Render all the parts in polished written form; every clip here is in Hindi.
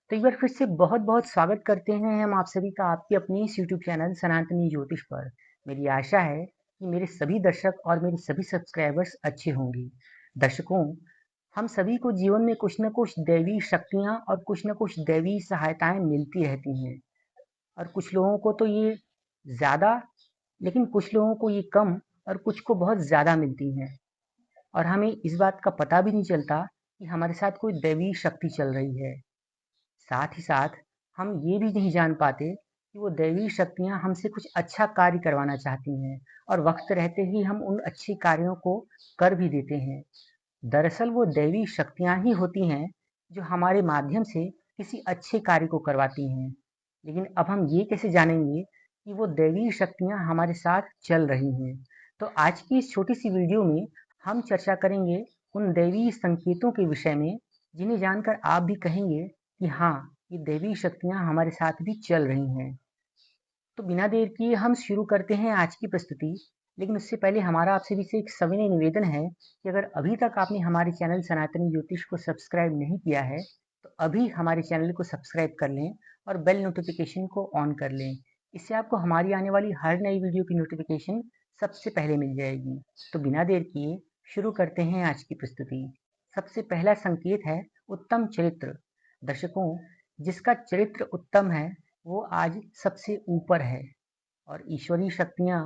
तो एक बार फिर से बहुत-बहुत स्वागत करते हैं हम आप सभी का आपके अपने इस यूट्यूब चैनल सनातनी ज्योतिष पर। मेरी आशा है कि मेरे सभी दर्शक और मेरे सभी सब्सक्राइबर्स अच्छे होंगे। दर्शकों, हम सभी को जीवन में कुछ न कुछ दैवी शक्तियाँ और कुछ न कुछ दैवी सहायताएँ मिलती रहती हैं और कुछ लोगों को तो ये ज़्यादा, लेकिन कुछ लोगों को ये कम और कुछ को बहुत ज़्यादा मिलती हैं और हमें इस बात का पता भी नहीं चलता कि हमारे साथ कोई दैवी शक्ति चल रही है। साथ ही साथ हम ये भी नहीं जान पाते कि वो दैवी शक्तियाँ हमसे कुछ अच्छा कार्य करवाना चाहती हैं और वक्त रहते ही हम उन अच्छे कार्यों को कर भी देते हैं। दरअसल वो दैवी शक्तियाँ ही होती हैं जो हमारे माध्यम से किसी अच्छे कार्य को करवाती हैं। लेकिन अब हम ये कैसे जानेंगे कि वो दैवी शक्तियाँ हमारे साथ चल रही हैं? तो आज की इस छोटी सी वीडियो में हम चर्चा करेंगे उन दैवी संकेतों के विषय में जिन्हें जानकर आप भी कहेंगे कि हाँ, ये दैवी शक्तियाँ हमारे साथ भी चल रही हैं। तो बिना देर किए हम शुरू करते हैं आज की प्रस्तुति। लेकिन उससे पहले हमारा आपसे भी से एक सविनय निवेदन है कि अगर अभी तक आपने हमारे चैनल सनातनी ज्योतिष को सब्सक्राइब नहीं किया है, तो अभी हमारे चैनल को सब्सक्राइब कर लें और बेल नोटिफिकेशन को ऑन कर लें। इससे आपको हमारी आने वाली हर नई वीडियो की नोटिफिकेशन सबसे पहले मिल जाएगी। तो बिना देर किए शुरू करते हैं आज की प्रस्तुति। सबसे पहला संकेत है उत्तम चरित्र। दर्शकों, जिसका चरित्र उत्तम है वो आज सबसे ऊपर है और ईश्वरीय शक्तियाँ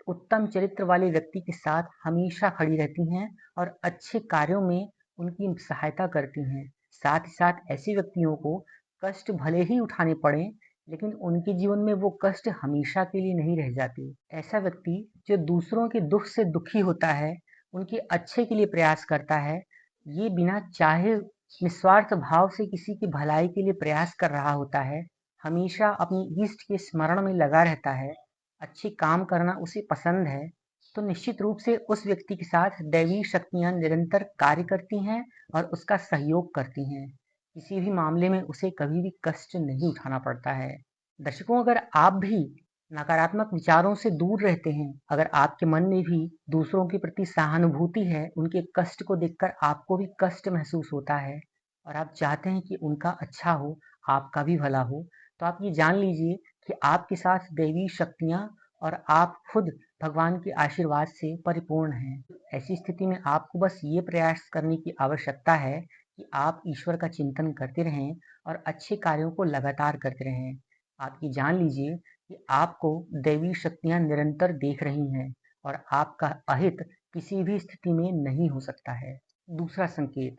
उत्तम चरित्र वाले व्यक्ति के साथ हमेशा खड़ी रहती हैं और अच्छे कार्यों में उनकी सहायता करती हैं। साथ ही साथ ऐसे व्यक्तियों को कष्ट भले ही उठाने पड़े, लेकिन उनके जीवन में वो कष्ट हमेशा के लिए नहीं रह जाते। ऐसा व्यक्ति जो दूसरों के दुख से दुखी होता है, उनके अच्छे के लिए प्रयास करता है, ये बिना चाहे निस्वार्थ भाव से किसी की भलाई के लिए प्रयास कर रहा होता है, हमेशा अपनी इष्ट के स्मरण में लगा रहता है, अच्छे काम करना उसे पसंद है, तो निश्चित रूप से उस व्यक्ति के साथ दैवी शक्तियाँ निरंतर कार्य करती हैं और उसका सहयोग करती हैं। किसी भी मामले में उसे कभी भी कष्ट नहीं उठाना पड़ता है। दर्शकों, अगर आप भी नकारात्मक विचारों से दूर रहते हैं, अगर आपके मन में भी दूसरों के प्रति सहानुभूति है, उनके कष्ट को देखकर आपको भी कष्ट महसूस होता है और आप चाहते हैं कि उनका अच्छा हो, आपका भी भला हो, तो आप ये जान लीजिए कि आपके साथ दैवी शक्तियाँ और आप खुद भगवान के आशीर्वाद से परिपूर्ण हैं। ऐसी स्थिति में आपको बस ये प्रयास करने की आवश्यकता है कि आप ईश्वर का चिंतन करते रहें और अच्छे कार्यों को लगातार करते रहें। आप ये जान लीजिए कि आपको दैवी शक्तियाँ निरंतर देख रही हैं और आपका अहित किसी भी स्थिति में नहीं हो सकता है। दूसरा संकेत,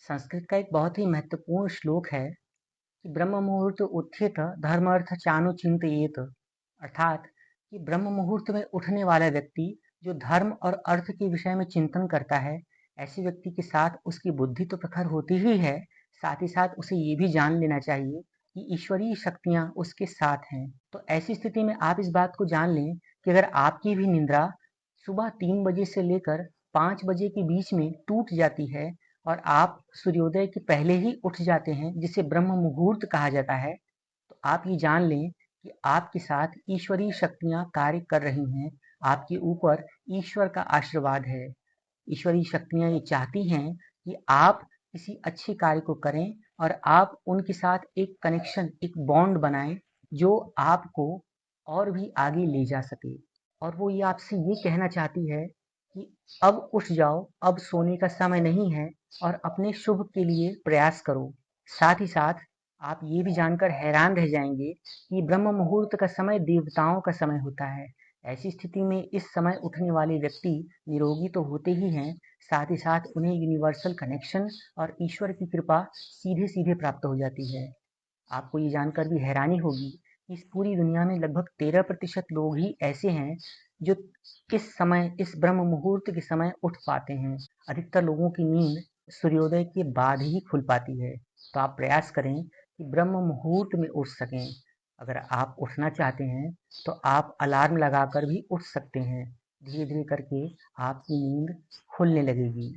संस्कृत का एक बहुत ही महत्वपूर्ण श्लोक है कि ब्रह्म मुहूर्त उत्थित धर्मार्थ चानुचिंतयेत, अर्थात कि ब्रह्म मुहूर्त में उठने वाला व्यक्ति जो धर्म और अर्थ के विषय में चिंतन करता है, ऐसे व्यक्ति के साथ उसकी बुद्धि तो प्रखर होती ही है, साथ ही साथ उसे ये भी जान लेना चाहिए कि ईश्वरीय शक्तियाँ उसके साथ हैं। तो ऐसी स्थिति में आप इस बात को जान लें कि अगर आपकी भी निंद्रा सुबह 3 बजे से लेकर 5 बजे के बीच में टूट जाती है और आप सूर्योदय के पहले ही उठ जाते हैं, जिसे ब्रह्म मुहूर्त कहा जाता है, तो आप ये जान लें कि आपके साथ ईश्वरीय शक्तियाँ कार्य कर रही हैं, आपके ऊपर ईश्वर का आशीर्वाद है। ईश्वरीय शक्तियाँ ये चाहती हैं कि आप किसी अच्छे कार्य को करें और आप उनके साथ एक कनेक्शन, एक बॉन्ड बनाएं जो आपको और भी आगे ले जा सके। और वो ये आपसे ये कहना चाहती है कि अब उठ जाओ, अब सोने का समय नहीं है और अपने शुभ के लिए प्रयास करो। साथ ही साथ आप ये भी जानकर हैरान रह जाएंगे कि ब्रह्म मुहूर्त का समय देवताओं का समय होता है। ऐसी स्थिति में इस समय उठने वाले व्यक्ति निरोगी तो होते ही हैं, साथ ही साथ उन्हें यूनिवर्सल कनेक्शन और ईश्वर की कृपा सीधे सीधे प्राप्त हो जाती है। आपको ये जानकर भी हैरानी होगी कि इस पूरी दुनिया में लगभग 13% लोग ही ऐसे हैं जो इस समय, इस ब्रह्म मुहूर्त के समय उठ पाते हैं। अधिकतर लोगों की नींद सूर्योदय के बाद ही खुल पाती है। तो आप प्रयास करें कि ब्रह्म मुहूर्त में उठ सकें। अगर आप उठना चाहते हैं तो आप अलार्म लगाकर भी उठ सकते हैं। धीरे धीरे करके आपकी नींद खुलने लगेगी।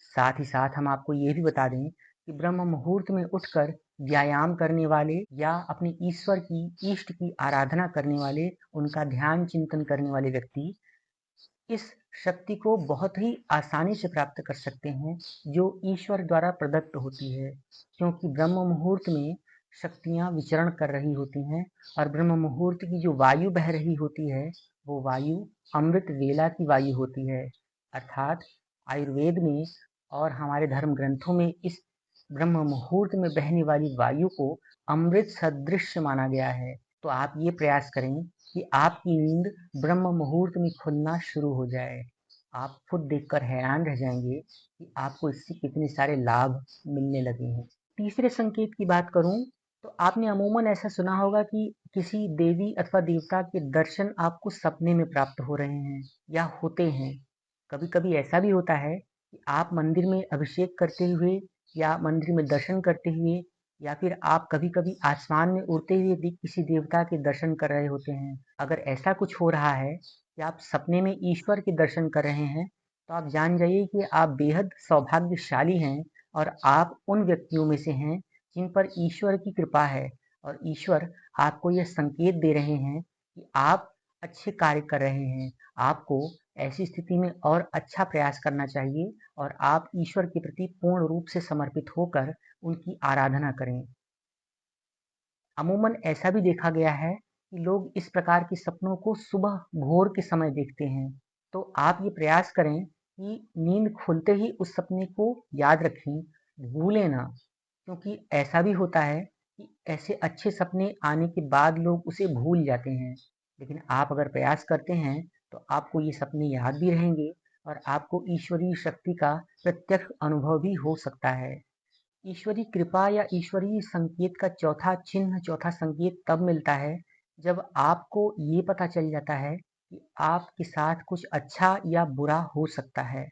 साथ ही साथ हम आपको ये भी बता दें कि ब्रह्म मुहूर्त में उठकर व्यायाम करने वाले या अपने ईश्वर की, इष्ट की आराधना करने वाले, उनका ध्यान चिंतन करने वाले व्यक्ति इस शक्ति को बहुत ही आसानी से प्राप्त कर सकते हैं जो ईश्वर द्वारा प्रदत्त होती है, क्योंकि ब्रह्म मुहूर्त में शक्तियां विचरण कर रही होती हैं और ब्रह्म मुहूर्त की जो वायु बह रही होती है वो वायु अमृत वेला की वायु होती है। अर्थात आयुर्वेद में और हमारे धर्म ग्रंथों में इस ब्रह्म मुहूर्त में बहने वाली वायु को अमृत सदृश माना गया है। तो आप ये प्रयास करें कि आपकी नींद ब्रह्म मुहूर्त में खुलना शुरू हो जाए। आप खुद देखकर हैरान रह जाएंगे कि आपको इससे कितने सारे लाभ मिलने लगे हैं। तीसरे संकेत की बात करूं तो आपने अमूमन ऐसा सुना होगा कि किसी देवी अथवा देवता के दर्शन आपको सपने में प्राप्त हो रहे हैं या होते हैं। कभी कभी ऐसा भी होता है कि आप मंदिर में अभिषेक करते हुए या मंदिर में दर्शन करते हुए या फिर आप कभी-कभी आसमान में उड़ते हुए भी किसी देवता के दर्शन कर रहे होते हैं। अगर ऐसा कुछ हो रहा है कि आप सपने में ईश्वर के दर्शन कर रहे हैं, तो आप जान जाइए कि आप बेहद सौभाग्यशाली हैं और आप उन व्यक्तियों में से हैं जिन पर ईश्वर की कृपा है और ईश्वर आपको यह संकेत दे रहे हैं कि आप अच्छे कार्य कर रहे हैं। आपको ऐसी स्थिति में और अच्छा प्रयास करना चाहिए और आप ईश्वर के प्रति पूर्ण रूप से समर्पित होकर उनकी आराधना करें। अमूमन ऐसा भी देखा गया है कि लोग इस प्रकार के सपनों को सुबह भोर के समय देखते हैं। तो आप ये प्रयास करें कि नींद खुलते ही उस सपने को याद रखें, भूलें ना, क्योंकि ऐसा भी होता है कि ऐसे अच्छे सपने आने के बाद लोग उसे भूल जाते हैं। लेकिन आप अगर प्रयास करते हैं तो आपको ये सपने याद भी रहेंगे और आपको ईश्वरीय शक्ति का प्रत्यक्ष अनुभव भी हो सकता है। ईश्वरीय कृपा या ईश्वरीय संकेत का चौथा चिन्ह, चौथा संकेत तब मिलता है जब आपको ये पता चल जाता है कि आपके साथ कुछ अच्छा या बुरा हो सकता है।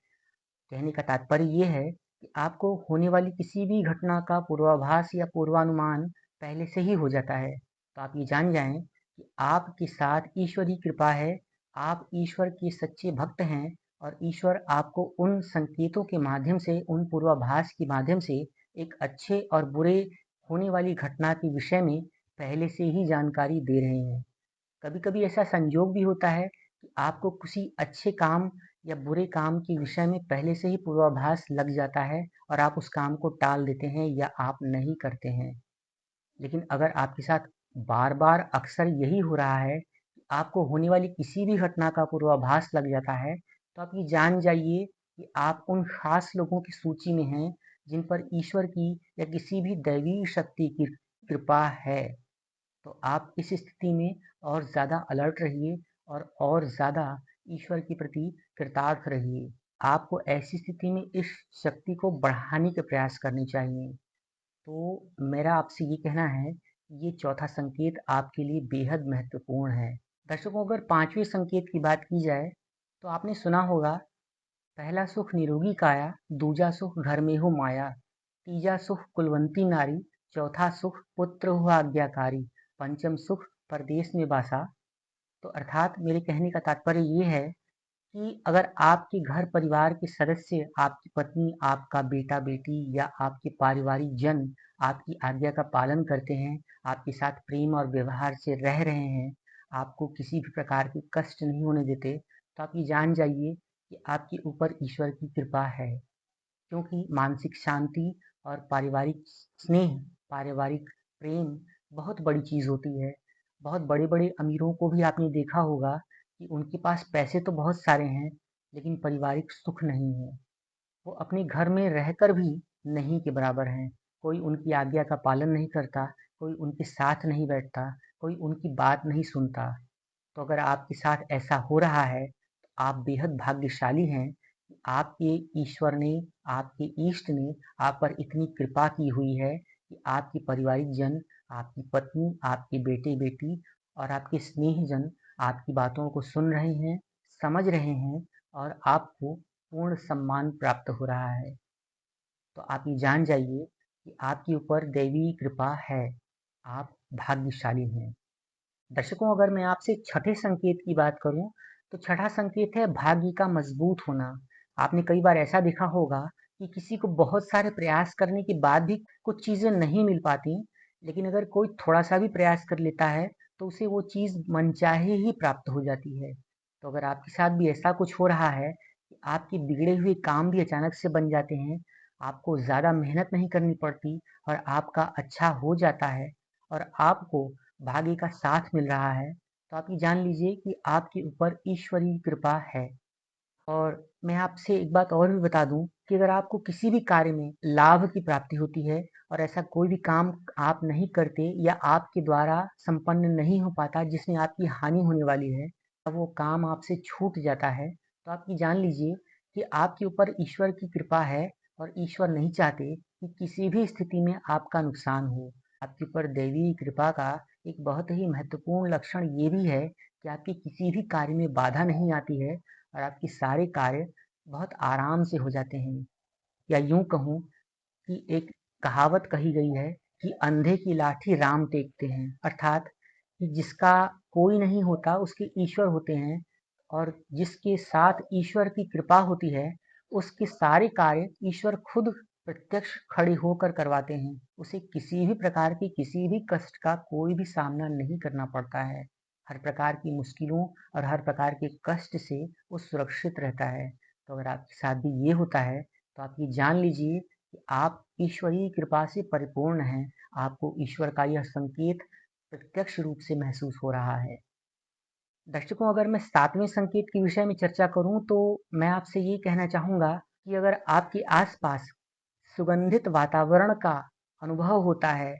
कहने का तात्पर्य ये है कि आपको होने वाली किसी भी घटना का पूर्वाभास या पूर्वानुमान पहले से ही हो जाता है। तो आप ये जान जाएं कि आपके साथ ईश्वरीय कृपा है, आप ईश्वर के सच्चे भक्त हैं और ईश्वर आपको उन संकेतों के माध्यम से, उन पूर्वाभास के माध्यम से एक अच्छे और बुरे होने वाली घटना के विषय में पहले से ही जानकारी दे रहे हैं। कभी-कभी ऐसा संयोग भी होता है कि आपको किसी अच्छे काम या बुरे काम के विषय में पहले से ही पूर्वाभास लग जाता है और आप उस काम को टाल देते हैं या आप नहीं करते हैं। लेकिन अगर आपके साथ बार-बार अक्सर यही हो रहा है कि आपको होने वाली किसी भी घटना का पूर्वाभास लग जाता है, तो आप ये जान जाइए कि आप उन खास लोगों की सूची में हैं जिन पर ईश्वर की या किसी भी दैवीय शक्ति की कृपा है। तो आप इस स्थिति में और ज़्यादा अलर्ट रहिए और ज़्यादा ईश्वर के प्रति कृतार्थ रहिए। आपको ऐसी स्थिति में इस शक्ति को बढ़ाने के प्रयास करने चाहिए। तो मेरा आपसे ये कहना है कि ये चौथा संकेत आपके लिए बेहद महत्वपूर्ण है। दर्शकों, अगर पांचवें संकेत की बात की जाए तो आपने सुना होगा, पहला सुख निरोगी काया, दूजा सुख घर में हो माया, तीजा सुख कुलवंती नारी, चौथा सुख पुत्र हुआ आज्ञाकारी, पंचम सुख परदेश में बासा। तो अर्थात मेरे कहने का तात्पर्य ये है कि अगर आपके घर परिवार के सदस्य, आपकी पत्नी, आपका बेटा बेटी या आपके पारिवारिक जन आपकी आज्ञा का पालन करते हैं, आपके साथ प्रेम और व्यवहार से रह रहे हैं, आपको किसी भी प्रकार के कष्ट नहीं होने देते, तो आप ये जान जाइए कि आपके ऊपर ईश्वर की कृपा है। क्योंकि मानसिक शांति और पारिवारिक स्नेह, पारिवारिक प्रेम बहुत बड़ी चीज़ होती है। बहुत बड़े-बड़े अमीरों को भी आपने देखा होगा कि उनके पास पैसे तो बहुत सारे हैं, लेकिन पारिवारिक सुख नहीं है। वो अपने घर में रहकर भी नहीं के बराबर हैं। कोई उनकी आज्ञा का पालन नहीं करता, कोई उनके साथ नहीं बैठता, कोई उनकी बात नहीं सुनता। तो अगर आपके साथ ऐसा हो रहा है, तो आप बेहद भाग्यशाली हैं कि आपके ईश्वर ने, आपके इष्ट ने आप पर इतनी कृपा की हुई है कि आपके पारिवारिक जन, आपकी पत्नी, आपके बेटे-बेटी और आपके स्नेहीजन आपकी बातों को सुन रहे हैं, समझ रहे हैं और आपको पूर्ण सम्मान प्राप्त हो रहा है। तो आप ये जान जाइए कि आपके ऊपर दैवीय कृपा है, आप भाग्यशाली हैं। दर्शकों, अगर मैं आपसे छठे संकेत की बात करूं तो छठा संकेत है भाग्य का मजबूत होना। आपने कई बार ऐसा देखा होगा कि किसी को बहुत सारे प्रयास करने के बाद भी कुछ चीजें नहीं मिल पाती, लेकिन अगर कोई थोड़ा सा भी प्रयास कर लेता है तो उसे वो चीज मनचाहे ही प्राप्त हो जाती है। तो अगर आपके साथ भी ऐसा कुछ हो रहा है कि आपके बिगड़े हुए काम भी अचानक से बन जाते हैं, आपको ज़्यादा मेहनत नहीं करनी पड़ती और आपका अच्छा हो जाता है और आपको भाग्य का साथ मिल रहा है, तो आप ये जान लीजिए कि आपके ऊपर ईश्वरीय कृपा है। और मैं आपसे एक बात और भी बता दूं कि अगर आपको किसी भी कार्य में लाभ की प्राप्ति होती है और ऐसा कोई भी काम आप नहीं करते या आपके द्वारा संपन्न नहीं हो पाता जिसमें आपकी हानि होने वाली है, अब वो काम आपसे छूट जाता है, तो आप ये जान लीजिए कि आपके ऊपर ईश्वर की कृपा है और ईश्वर नहीं चाहते कि किसी भी स्थिति में आपका नुकसान हो। आपके ऊपर दैवी कृपा का एक बहुत ही महत्वपूर्ण लक्षण ये भी है कि आपके किसी भी कार्य में बाधा नहीं आती है और आपके सारे कार्य बहुत आराम से हो जाते हैं। या यूं कहूँ कि एक कहावत कही गई है कि अंधे की लाठी राम टेकते हैं, अर्थात कि जिसका कोई नहीं होता उसके ईश्वर होते हैं और जिसके साथ ईश्वर की कृपा होती है उसके सारे कार्य ईश्वर खुद प्रत्यक्ष खड़े होकर करवाते हैं। उसे किसी भी प्रकार की किसी भी कष्ट का कोई भी सामना नहीं करना पड़ता है। हर प्रकार की मुश्किलों और हर प्रकार के कष्ट से वो सुरक्षित रहता है। तो अगर आपके साथ भी ये होता है तो आप ये जान लीजिए कि आप ईश्वरीय कृपा से परिपूर्ण हैं। आपको ईश्वर का यह संकेत प्रत्यक्ष रूप से महसूस हो रहा है। दर्शकों, अगर मैं 7वें संकेत के विषय में चर्चा करूं तो मैं आपसे ये कहना चाहूँगा कि अगर आपके आस-पास सुगंधित वातावरण का अनुभव होता है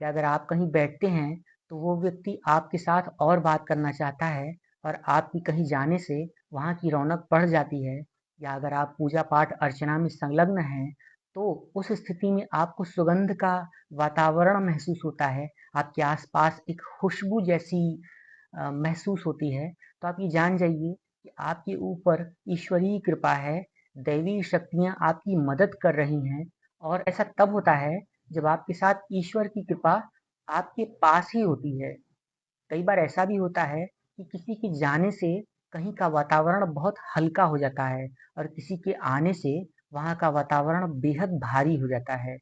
या अगर आप कहीं बैठते हैं तो वो व्यक्ति आपके साथ और बात करना चाहता है और आपकी कहीं जाने से वहाँ की रौनक बढ़ जाती है, या अगर आप पूजा पाठ अर्चना में संलग्न हैं तो उस स्थिति में आपको सुगंध का वातावरण महसूस होता है। आपके आसपास एक खुशबू जैसी महसूस होती है, तो आप ये जान जाइए कि आपके ऊपर ईश्वरीय कृपा है, दैवी शक्तियाँ आपकी मदद कर रही हैं और ऐसा तब होता है जब आपके साथ ईश्वर की कृपा आपके पास ही होती है। कई बार ऐसा भी होता है कि किसी के जाने से कहीं का वातावरण बहुत हल्का हो जाता है और किसी के आने से वहाँ का वातावरण बेहद भारी हो जाता है।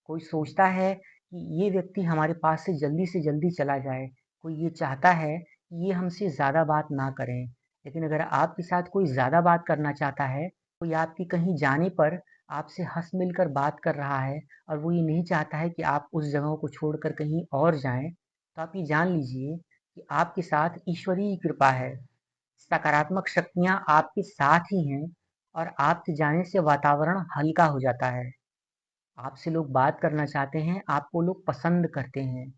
कोई सोचता है कि ये व्यक्ति हमारे पास से जल्दी चला जाए, कोई ये चाहता है कि ये हमसे ज़्यादा बात ना करें। लेकिन अगर आपके साथ कोई ज़्यादा बात करना चाहता है, कोई आपके कहीं जाने पर आपसे हँस मिल कर बात कर रहा है और वो ये नहीं चाहता है कि आप उस जगह को छोड़कर कहीं और जाएँ, तो आप ये जान लीजिए कि आपके साथ ईश्वरीय कृपा है। सकारात्मक शक्तियाँ आपके साथ ही हैं और आपके जाने से वातावरण हल्का हो जाता है। आपसे लोग बात करना चाहते हैं, आपको लोग पसंद करते हैं।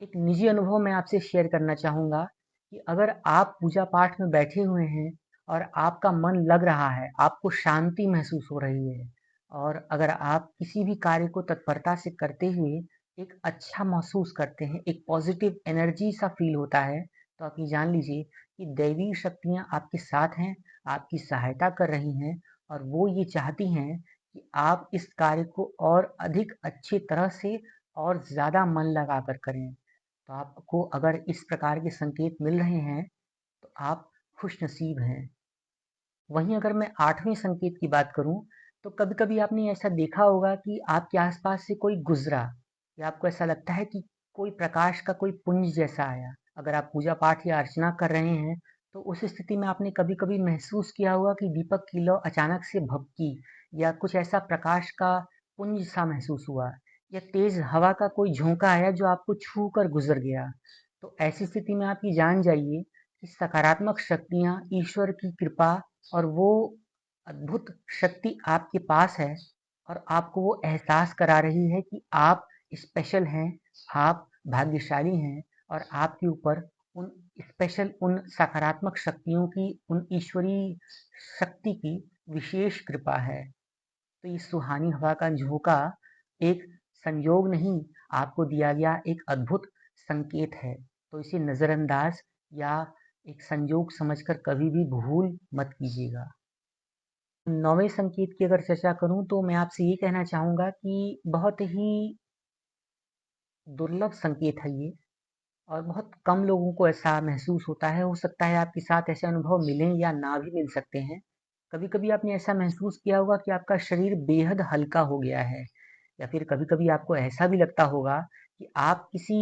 एक निजी अनुभव मैं आपसे शेयर करना चाहूँगा कि अगर आप पूजा पाठ में बैठे हुए हैं और आपका मन लग रहा है, आपको शांति महसूस हो रही है और अगर आप किसी भी कार्य को तत्परता से करते हुए एक अच्छा महसूस करते हैं, एक पॉजिटिव एनर्जी सा फील होता है, तो आप ये जान लीजिए कि दैवी शक्तियाँ आपके साथ हैं, आपकी सहायता कर रही हैं और वो ये चाहती हैं कि आप इस कार्य को और अधिक अच्छी तरह से और ज़्यादा मन लगाकर करें। तो आपको अगर इस प्रकार के संकेत मिल रहे हैं तो आप खुशनसीब हैं। वहीं अगर मैं 8वें संकेत की बात करूं तो कभी-कभी आपने ऐसा देखा होगा कि आपके आसपास से कोई गुजरा या आपको ऐसा लगता है कि कोई प्रकाश का कोई पुंज जैसा आया। अगर आप पूजा पाठ या अर्चना कर रहे हैं तो उस स्थिति में आपने कभी-कभी महसूस किया होगा कि दीपक की लौ अचानक से भभकी या कुछ ऐसा प्रकाश का पुंज सा महसूस हुआ या तेज हवा का कोई झोंका आया जो आपको छू कर गुजर गया। तो ऐसी स्थिति में आप ये जान जाइए कि सकारात्मक शक्तियाँ, ईश्वर की कृपा और वो अद्भुत शक्ति आपके पास है और आपको वो एहसास करा रही है कि आप स्पेशल हैं, आप भाग्यशाली हैं और आपके ऊपर उन उन सकारात्मक शक्तियों की, उन ईश्वरीय शक्ति की विशेष कृपा है। तो ये सुहानी हवा का झोंका एक संयोग नहीं, आपको दिया गया एक अद्भुत संकेत है। तो इसे नज़रअंदाज या एक संयोग समझकर कभी भी भूल मत कीजिएगा। 9वें संकेत की अगर चर्चा करूँ तो मैं आपसे ये कहना चाहूँगा कि बहुत ही दुर्लभ संकेत है ये और बहुत कम लोगों को ऐसा महसूस होता है। हो सकता है आपके साथ ऐसे अनुभव मिलें या ना भी मिल सकते हैं। कभी-कभी आपने ऐसा महसूस किया होगा कि आपका शरीर बेहद हल्का हो गया है या फिर कभी-कभी आपको ऐसा भी लगता होगा कि आप किसी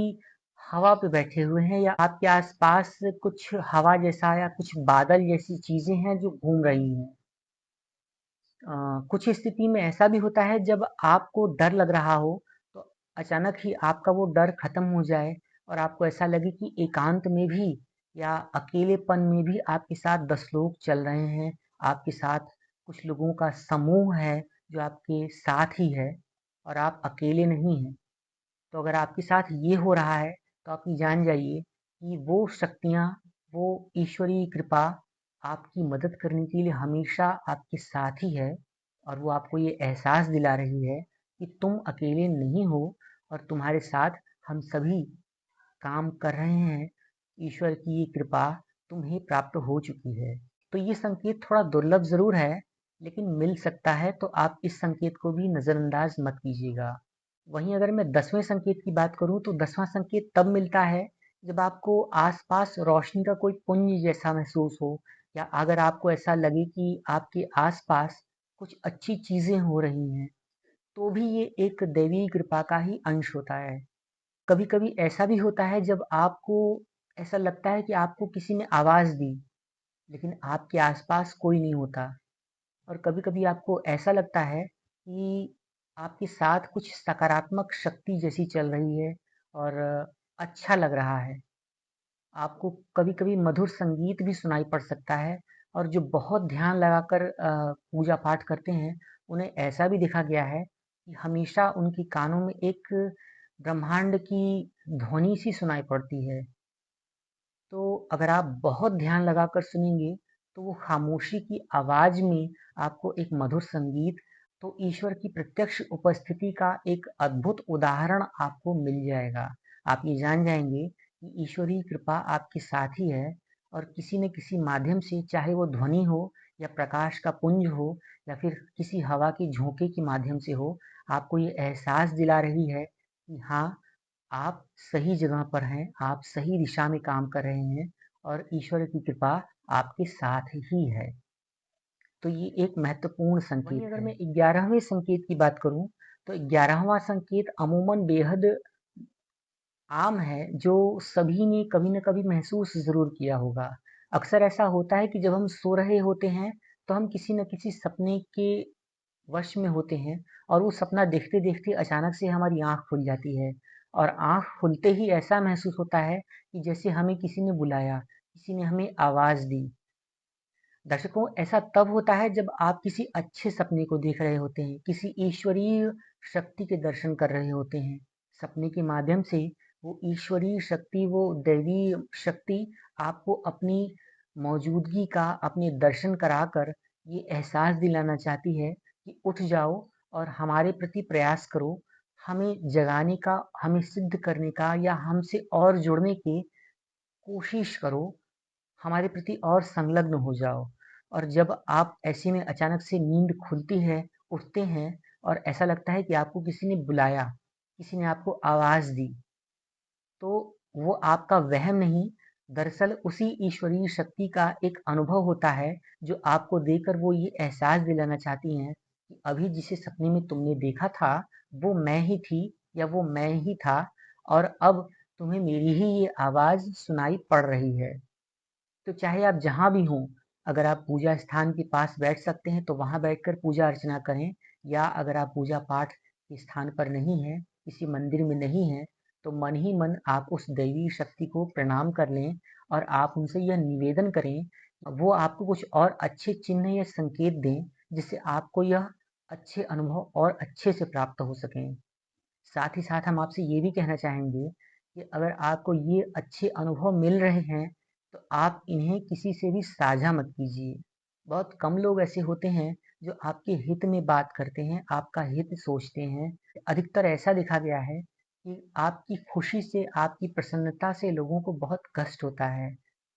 हवा पे बैठे हुए हैं या आपके आसपास कुछ हवा जैसा या कुछ बादल जैसी चीजें हैं जो घूम रही हैं। कुछ स्थिति में ऐसा भी होता है जब आपको डर लग रहा हो तो अचानक ही आपका वो डर खत्म हो जाए और आपको ऐसा लगे कि एकांत में भी या अकेलेपन में भी आपके साथ 10 लोग चल रहे हैं, आपके साथ कुछ लोगों का समूह है जो आपके साथ ही है और आप अकेले नहीं हैं। तो अगर आपके साथ ये हो रहा है तो आप ये जान जाइए कि वो शक्तियाँ, वो ईश्वरीय कृपा आपकी मदद करने के लिए हमेशा आपके साथ ही है और वो आपको ये एहसास दिला रही है कि तुम अकेले नहीं हो और तुम्हारे साथ हम सभी काम कर रहे हैं। ईश्वर की ये कृपा तुम्हें प्राप्त हो चुकी है। तो ये संकेत थोड़ा दुर्लभ ज़रूर है, लेकिन मिल सकता है तो आप इस संकेत को भी नज़रअंदाज मत कीजिएगा। वहीं अगर मैं 10वें संकेत की बात करूँ तो 10वां संकेत तब मिलता है जब आपको आसपास रोशनी का कोई पुंज जैसा महसूस हो या अगर आपको ऐसा लगे कि आपके आसपास कुछ अच्छी चीज़ें हो रही हैं, तो भी ये एक दैवीय कृपा का ही अंश होता है। कभी-कभी ऐसा भी होता है जब आपको ऐसा लगता है कि आपको किसी ने आवाज़ दी, लेकिन आपके आसपास कोई नहीं होता और कभी-कभी आपको ऐसा लगता है कि आपके साथ कुछ सकारात्मक शक्ति जैसी चल रही है और अच्छा लग रहा है। आपको कभी-कभी मधुर संगीत भी सुनाई पड़ सकता है और जो बहुत ध्यान लगाकर पूजा पाठ करते हैं, उन्हें ऐसा भी देखा गया है कि हमेशा उनके कानों में एक ब्रह्मांड की ध्वनि सी सुनाई पड़ती है। तो अगर आप बहुत ध्यान लगाकर सुनेंगे, तो वो खामोशी की आवाज़ में आपको एक मधुर संगीत, तो ईश्वर की प्रत्यक्ष उपस्थिति का एक अद्भुत उदाहरण आपको मिल जाएगा। आप ये जान जाएँगे कि ईश्वरीय कृपा आपके साथ ही है और किसी न किसी माध्यम से, चाहे वो ध्वनि हो या प्रकाश का पुंज हो या फिर किसी हवा के झोंके के माध्यम से हो, आपको ये एहसास दिला रही है कि हाँ, आप सही जगह पर हैं, आप सही दिशा में काम कर रहे हैं और ईश्वर की कृपा आपके साथ ही है। तो ये एक महत्वपूर्ण संकेत वहीं अगर है। मैं 11वें संकेत की बात करूं, तो 11वां संकेत अमूमन बेहद आम है, जो सभी ने कभी न कभी महसूस ज़रूर किया होगा। अक्सर ऐसा होता है कि जब हम सो रहे होते हैं, तो हम किसी न किसी सपने के वश में होते हैं और वो सपना देखते-देखते अचानक से हमारी आँख खुल जाती है और आँख खुलते ही ऐसा महसूस होता है कि जैसे हमें किसी ने बुलाया, किसी ने हमें आवाज़ दी। दर्शकों, ऐसा तब होता है जब आप किसी अच्छे सपने को देख रहे होते हैं, किसी ईश्वरीय शक्ति के दर्शन कर रहे होते हैं। सपने के माध्यम से वो ईश्वरीय शक्ति, वो दैवीय शक्ति आपको अपनी मौजूदगी का, अपने दर्शन कराकर ये एहसास दिलाना चाहती है कि उठ जाओ और हमारे प्रति प्रयास करो, हमें जगाने का, हमें सिद्ध करने का या हमसे और जुड़ने की कोशिश करो, हमारे प्रति और संलग्न हो जाओ। और जब आप ऐसे में अचानक से नींद खुलती है, उठते हैं और ऐसा लगता है कि आपको किसी ने बुलाया, किसी ने आपको आवाज़ दी, तो वो आपका वहम नहीं, दरअसल उसी ईश्वरीय शक्ति का एक अनुभव होता है, जो आपको देकर वो ये एहसास दिलाना चाहती हैं कि अभी जिसे सपने में तुमने देखा था, वो मैं ही थी या वो मैं ही था और अब तुम्हें मेरी ही ये आवाज़ सुनाई पड़ रही है। तो चाहे आप जहाँ भी हों, अगर आप पूजा स्थान के पास बैठ सकते हैं तो वहाँ बैठकर पूजा अर्चना करें या अगर आप पूजा पाठ के स्थान पर नहीं हैं, किसी मंदिर में नहीं हैं, तो मन ही मन आप उस दैवी शक्ति को प्रणाम कर लें और आप उनसे यह निवेदन करें, वो आपको कुछ और अच्छे चिन्ह या संकेत दें, जिससे आपको यह अच्छे अनुभव और अच्छे से प्राप्त हो सकें। साथ ही साथ हम आपसे ये भी कहना चाहेंगे कि अगर आपको ये अच्छे अनुभव मिल रहे हैं, तो आप इन्हें किसी से भी साझा मत कीजिए। बहुत कम लोग ऐसे होते हैं जो आपके हित में बात करते हैं, आपका हित सोचते हैं। अधिकतर ऐसा देखा गया है कि आपकी खुशी से, आपकी प्रसन्नता से लोगों को बहुत कष्ट होता है।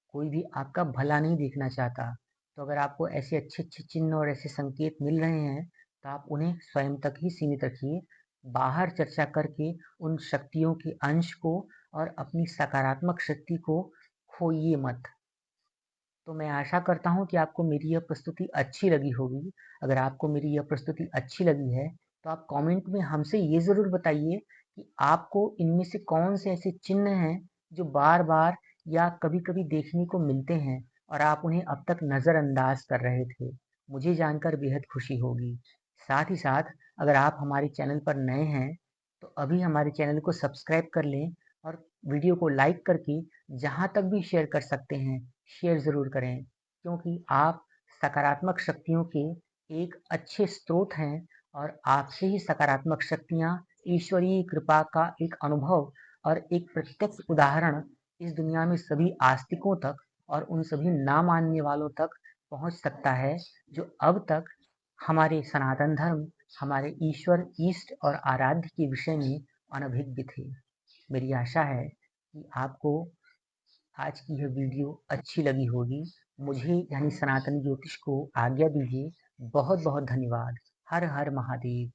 कोई भी आपका भला नहीं देखना चाहता। तो अगर आपको ऐसे अच्छे-अच्छे चिन्ह और ऐसे संकेत मिल रहे हैं, तो आप उन्हें स्वयं तक ही सीमित रखिए। बाहर चर्चा करके उन शक्तियों के अंश को और अपनी सकारात्मक शक्ति को खोइए मत। तो मैं आशा करता हूँ कि आपको मेरी यह प्रस्तुति अच्छी लगी होगी। अगर आपको मेरी यह प्रस्तुति अच्छी लगी है, तो आप कमेंट में हमसे ये ज़रूर बताइए कि आपको इनमें से कौन से ऐसे चिन्ह हैं जो बार-बार या कभी-कभी देखने को मिलते हैं और आप उन्हें अब तक नज़रअंदाज कर रहे थे। मुझे जानकर बेहद खुशी होगी। साथ ही साथ अगर आप हमारे चैनल पर नए हैं, तो अभी हमारे चैनल को सब्सक्राइब कर लें और वीडियो को लाइक करके जहाँ तक भी शेयर कर सकते हैं, शेयर ज़रूर करें, क्योंकि आप सकारात्मक शक्तियों के एक अच्छे स्रोत हैं और आपसे ही सकारात्मक शक्तियाँ, ईश्वरीय कृपा का एक अनुभव और एक प्रत्यक्ष उदाहरण इस दुनिया में सभी आस्तिकों तक और उन सभी ना मानने वालों तक पहुँच सकता है, जो अब तक हमारे सनातन धर्म, हमारे ईश्वर, इष्ट और आराध्य के विषय में अनभिज्ञ थे। मेरी आशा है कि आपको आज की यह वीडियो अच्छी लगी होगी। मुझे यानी सनातन ज्योतिष को आज्ञा दीजिए। बहुत बहुत धन्यवाद। हर हर महादेव।